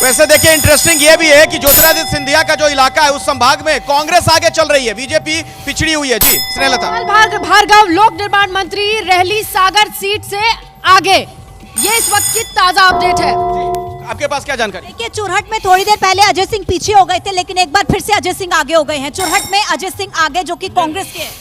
वैसे देखिए इंटरेस्टिंग ये भी है कि ज्योतिरादित्य सिंधिया का जो इलाका है उस संभाग में कांग्रेस आगे चल रही है, बीजेपी पिछड़ी हुई है। जी स्नेहलता। भार्गव लोक निर्माण मंत्री रहली सागर सीट से आगे, ये इस वक्त की ताजा अपडेट है। आपके पास क्या जानकारी? देखिए चुरहट में थोड़ी देर पहले अजय सिंह पीछे हो गए थे, लेकिन एक बार फिर से अजय सिंह आगे हो गए हैं। चुरहट में अजय सिंह आगे, जो कि कांग्रेस के हैं।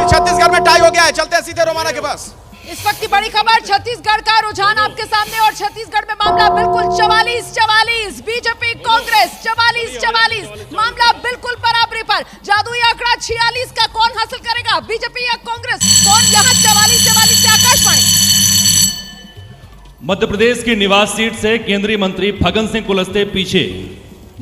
छत्तीसगढ़ में टाई हो गया है, चलते हैं सीधे रोमाना के पास। इस वक्त की बड़ी खबर, छत्तीसगढ़ का रुझान आपके सामने, और छत्तीसगढ़ में मामला बिल्कुल 44-44, बीजेपी कांग्रेस 44-44, मामला बिल्कुल बराबरी पर। जादुई आंकड़ा 46 का कौन हासिल करेगा, बीजेपी या कांग्रेस? कौन यहाँ 44-44 से? आकाशवाणी। मध्य प्रदेश की निवास सीट से केंद्रीय मंत्री फग्गन सिंह कुलस्ते पीछे।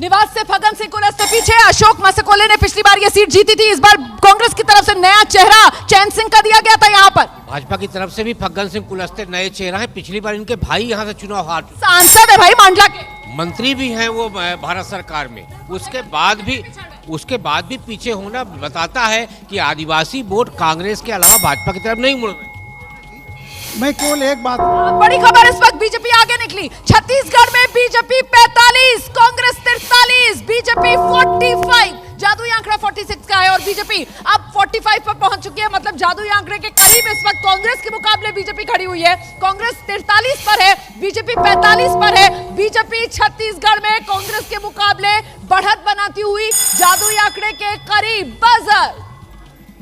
निवास से फग्गन सिंह कुलस्ते पीछे। अशोक मसकोले ने पिछली बार ये सीट जीती थी, इस बार कांग्रेस की तरफ से नया चेहरा चैन सिंह का दिया गया था यहाँ पर। भाजपा की तरफ से भी फग्गन सिंह कुलस्ते नए चेहरा है। पिछली बार इनके भाई यहाँ से चुनाव हार चुके, सांसद है भाई मांडला के, मंत्री भी हैं वो भारत सरकार में। उसके बाद भी पीछे होना बताता है कि आदिवासी वोट कांग्रेस के अलावा भाजपा की तरफ नहीं मुड़ रहे। मैं केवल एक बात, बड़ी खबर इस वक्त बीजेपी आगे निकली। छत्तीसगढ़ में बीजेपी 45, कांग्रेस 43, बीजेपी 45, जादुई आंकड़ा 46 का है और बीजेपी अब 45 पर पहुंच चुकी है। मतलब जादुई आंकड़े के करीब इस वक्त कांग्रेस के मुकाबले बीजेपी खड़ी हुई है। कांग्रेस 43 पर है, बीजेपी 45 पर है। बीजेपी छत्तीसगढ़ में कांग्रेस के मुकाबले बढ़त बनाती हुई जादुई आंकड़े के करीब। बजर,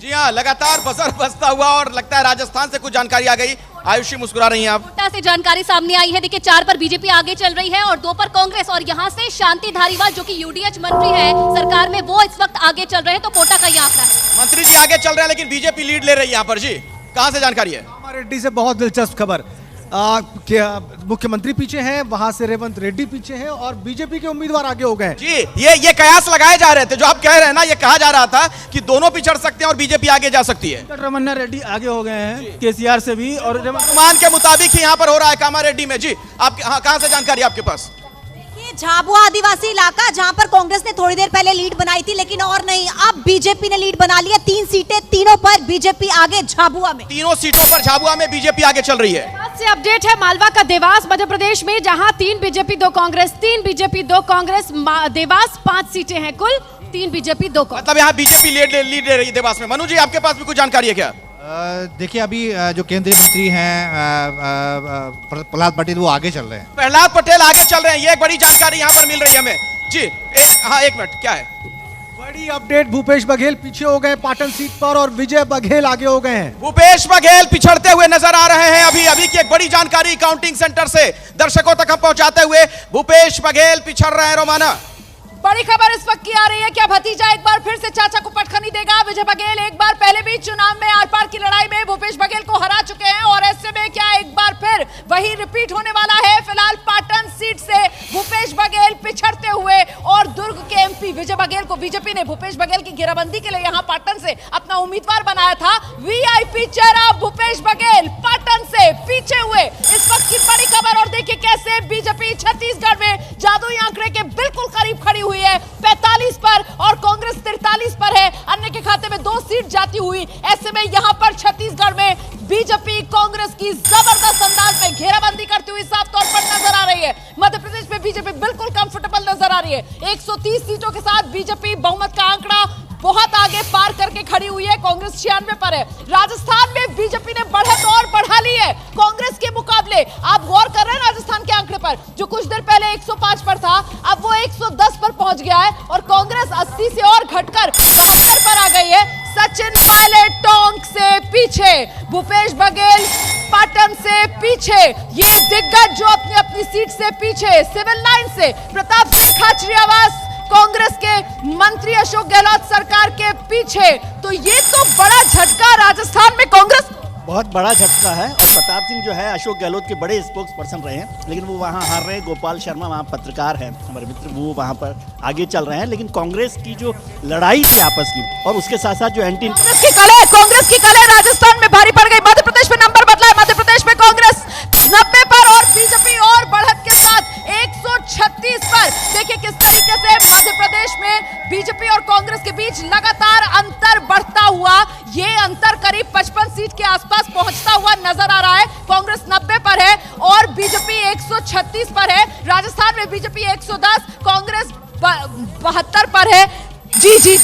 जी हाँ, लगातार बजर बजता हुआ, और लगता है राजस्थान से कुछ जानकारी आ गई। आयुषी मुस्कुरा रही हैं आप। कोटा से जानकारी सामने आई है। देखिए 4 पर बीजेपी आगे चल रही है और 2 पर कांग्रेस, और यहाँ से शांति धारीवाल जो कि यूडीएच मंत्री है सरकार में, वो इस वक्त आगे चल रहे हैं। तो कोटा का ये आंकड़ा है। मंत्री जी आगे चल रहे हैं, लेकिन बीजेपी लीड ले रही है यहाँ पर। जी कहाँ से जानकारी है? रेड्डी से बहुत दिलचस्प खबर। मुख्यमंत्री पीछे हैं, वहां से रेवंत रेड्डी पीछे हैं, और बीजेपी के उम्मीदवार आगे हो गए। जी ये कयास लगाए जा रहे थे, जो आप कह रहे हैं ना, ये कहा जा रहा था कि दोनों पिछड़ सकते हैं और बीजेपी आगे जा सकती है। रमन्ना रेड्डी आगे हो गए हैं केसीआर से भी, और अनुमान के मुताबिक ही यहाँ पर हो रहा है कामारेड्डी में। जी आप कहाँ से जानकारी आपके पास? झाबुआ आदिवासी इलाका, जहां पर कांग्रेस ने थोड़ी देर पहले लीड बनाई थी, लेकिन और नहीं, अब बीजेपी ने लीड बना लिया। 3 सीटें, तीनों पर बीजेपी आगे। झाबुआ में तीनों सीटों पर झाबुआ में बीजेपी आगे चल रही है। से अपडेट है मालवा का देवास मध्य प्रदेश में, जहां 3 बीजेपी 2 कांग्रेस, 3 बीजेपी 2 कांग्रेस। देवास 5 सीटें हैं कुल, 3 बीजेपी 2 कांग्रेस। मतलब यहाँ बीजेपी लीड ले रही है देवास में। मनु जी आपके पास भी कुछ जानकारी है क्या? देखिए अभी जो केंद्रीय मंत्री हैं प्रहलाद पटेल, वो आगे चल रहे हैं। प्रहलाद पटेल आगे चल रहे हैं, ये एक बड़ी जानकारी यहाँ पर मिल रही है हमें। जी एक मिनट, क्या है बड़ी अपडेट? भूपेश बघेल पीछे हो गए पाटन सीट पर, और विजय बघेल आगे हो गए हैं। भूपेश बघेल पिछड़ते हुए नजर आ रहे हैं। अभी की एक बड़ी जानकारी काउंटिंग सेंटर से दर्शकों तक हम पहुंचाते हुए, भूपेश बघेल पिछड़ रहे हैं। रोमाना, बड़ी खबर इस वक्त की आ रही है, क्या भतीजा एक बार फिर से चाचा को पटखनी देगा? विजय बघेल एक बार पहले भी चुनाव में आर पार की लड़ाई में भूपेश बघेल को हरा चुके हैं, और ऐसे में क्या एक बार फिर वही रिपीट होने वाला है? फिलहाल पाटन सीट से भूपेश बघेल पिछड़ते हुए, और दुर्ग के एमपी विजय बघेल को बीजेपी ने भूपेश बघेल की घेराबंदी के लिए यहाँ पाटन से अपना उम्मीदवार बनाया था। वीआईपी चेहरा भूपेश बघेल पाटन से पीछे हुए, इस वक्त की बड़ी खबर। और देखिए कैसे बीजेपी छत्तीसगढ़ में जादुई आंकड़े के बिल्कुल करीब खड़ी हुई है, 45 पर, और कांग्रेस 43 पर है। अन्य के खाते में 2 सीट जाती हुई। ऐसे में यहां पर छत्तीसगढ़ में बीजेपी कांग्रेस की जबरदस्त अंदाज में घेराबंदी करती हुई साफ तौर पर नजर आ रही है। मध्य प्रदेश में बीजेपी बिल्कुल कंफर्टेबल नजर आ रही है। 130 सीटों के साथ बीजेपी बहुमत का आंकड़ा बहुत आगे पार करके खड़ी हुई है। कांग्रेस 96 पर है। राजस्थान में बीजेपी ने बढ़त और बढ़ा ली है कांग्रेस के मुकाबले। आप गौर कर रहे हैं राजस्थान के आंकड़े पर, जो कुछ देर पहले 105 पर था, अब वो 110 पर पहुंच गया है, और कांग्रेस 80 से और घटकर 72 पर आ गई है। सचिन पायलट टोंक से पीछे, भूपेश बघेल पाटन से पीछे, ये दिग्गज जो अपनी अपनी सीट से पीछे, सिविल लाइन से प्रताप सिंह खाचरियावास कांग्रेस के मंत्री अशोक गहलोत सरकार के पीछे। तो ये तो बड़ा झटका राजस्थान में कांग्रेस, बहुत बड़ा झटका है। और प्रताप सिंह जो है अशोक गहलोत के बड़े स्पोक्स पर्सन रहे हैं, लेकिन वो वहाँ हार रहे हैं। गोपाल शर्मा वहाँ पत्रकार हैं हमारे मित्र, वो वहाँ पर आगे चल रहे हैं। लेकिन कांग्रेस की जो लड़ाई थी आपस की, और उसके साथ साथ जो एंटी कांग्रेस की कले राजस्थान में भारी पड़ गई। मध्य प्रदेश में नंबर बदला है, मध्य प्रदेश में कांग्रेस 90 पर और बीजेपी और बढ़त के साथ 136 पर। देखिए किस तरीके से मध्य प्रदेश में बीजेपी और कांग्रेस के बीच लगातार अंतर बढ़ता हुआ, ये अंतर करीब 55 सीट के आसपास पहुंचता हुआ नजर आ रहा है। कांग्रेस 90 पर है और बीजेपी 136 136 पर है। राजस्थान में बीजेपी 110, कांग्रेस 72 पर है। जी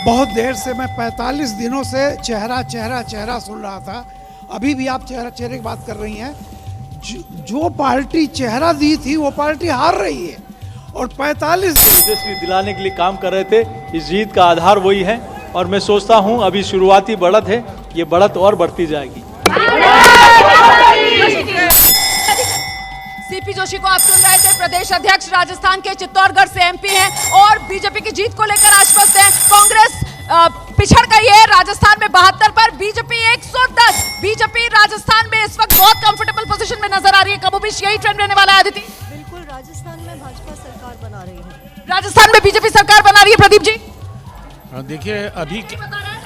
बहुत देर से मैं 45 दिनों से चेहरा सुन रहा था। अभी भी आप चेहरे की बात कर रही हैं। जो पार्टी चेहरा दी थी वो पार्टी हार रही है और 45 तेजस्वी दिलाने के लिए काम कर रहे थे। इस जीत का आधार वही है और मैं सोचता हूं अभी शुरुआती बढ़त है, ये बढ़त और बढ़ती जाएगी। सीपी जोशी को आप सुन रहे थे, प्रदेश अध्यक्ष राजस्थान के चित्तौड़गढ़ से एमपी हैं और बीजेपी की जीत को लेकर आश्वस्त हैं। कांग्रेस पिछड़ गई है राजस्थान में 72 पर, बीजेपी 110। बीजेपी राजस्थान में इस वक्त बहुत कंफर्टेबल पोजीशन में नजर आ रही है। कमोबेश यही ट्रेंड रहने वाला है अदिति? बिल्कुल, राजस्थान में भाजपा सरकार बना रही है। राजस्थान में बीजेपी सरकार बना रही है। प्रदीप जी देखिए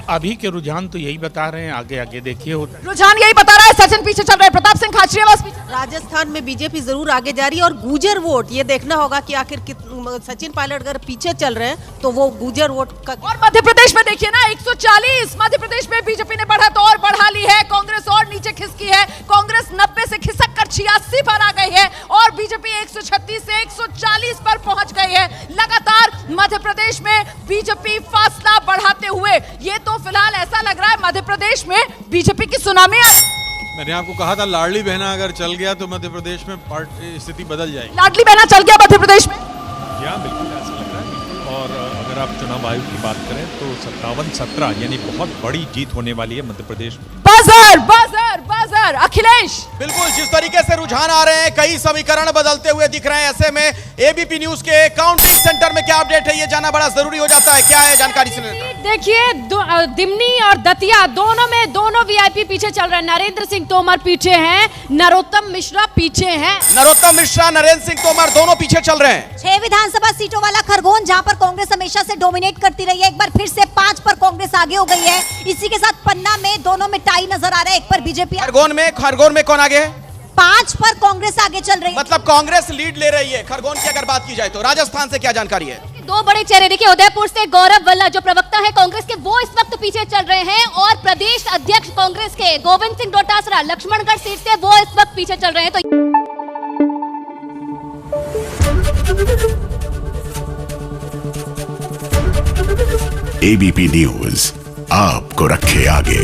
अभी के रुझान तो यही बता रहे हैं, आगे देखिए होता है। रुझान यही बता रहा है, सचिन पीछे चल रहे हैं, प्रताप सिंह खाचरियावास पीछे। राजस्थान में बीजेपी जरूर आगे जा रही है और गुर्जर वोट ये देखना होगा कि आखिर सचिन पायलट अगर पीछे चल रहे हैं तो वो गुर्जर वोट का। और मध्य प्रदेश में देखिए ना, 140 मध्य प्रदेश में बीजेपी ने बढ़त और बढ़ा ली है। कांग्रेस और नीचे खिसकी है। कांग्रेस 90 से खिसक कर 86 पर आ गई है और बीजेपी 136 से 140 पर पहुंच गई है। लगातार मध्य प्रदेश में बीजेपी फासला बढ़ाते हुए, ये तो फिलहाल ऐसा लग रहा है मध्य प्रदेश में बीजेपी की सुनामी। मैंने आपको कहा था लाडली बहना अगर चल गया तो मध्य प्रदेश में स्थिति बदल जाएगी। लाडली बहना चल गया मध्य प्रदेश में? बिल्कुल ऐसा लग रहा है। और अगर आप चुनाव आयोग की बात करें तो 57-17 यानी बहुत बड़ी जीत होने वाली है मध्य प्रदेश में। Buzzer buzzer buzzer Akhilesh. बिल्कुल जिस तरीके से रुझान आ रहे हैं, कई समीकरण बदलते हुए दिख रहे हैं। ऐसे में एबीपी न्यूज के काउंटिंग सेंटर में क्या अपडेट है, ये जानना बड़ा जरूरी हो जाता है। क्या है जानकारी से? देखिए दिमनी और दतिया दोनों वीआईपी पीछे चल रहे हैं। नरेंद्र सिंह तोमर पीछे हैं, नरोत्तम मिश्रा पीछे हैं। नरोत्तम मिश्रा, नरेंद्र सिंह तोमर दोनों पीछे चल रहे हैं। 6 विधानसभा सीटों वाला खरगोन, जहां पर कांग्रेस हमेशा से डोमिनेट करती रही है, एक बार फिर से 5 पर कांग्रेस आगे हो गई है। इसी के साथ पन्ना में दोनों में टाई नजर आ रहा है, एक पर बीजेपी। खरगोन में कौन आगे है? 5 पर कांग्रेस आगे चल रही है। मतलब कांग्रेस लीड ले रही है खरगोन की अगर बात की जाए तो। राजस्थान से क्या जानकारी है? 2 बड़े चेहरे देखिए, उदयपुर से गौरव वल्ला जो प्रवक्ता है कांग्रेस के, वो इस वक्त पीछे चल रहे हैं और प्रदेश अध्यक्ष कांग्रेस के गोविंद सिंह डोटासरा लक्ष्मणगढ़ सीट से वो इस वक्त पीछे चल रहे हैं। तो एबीपी न्यूज आपको रखे आगे।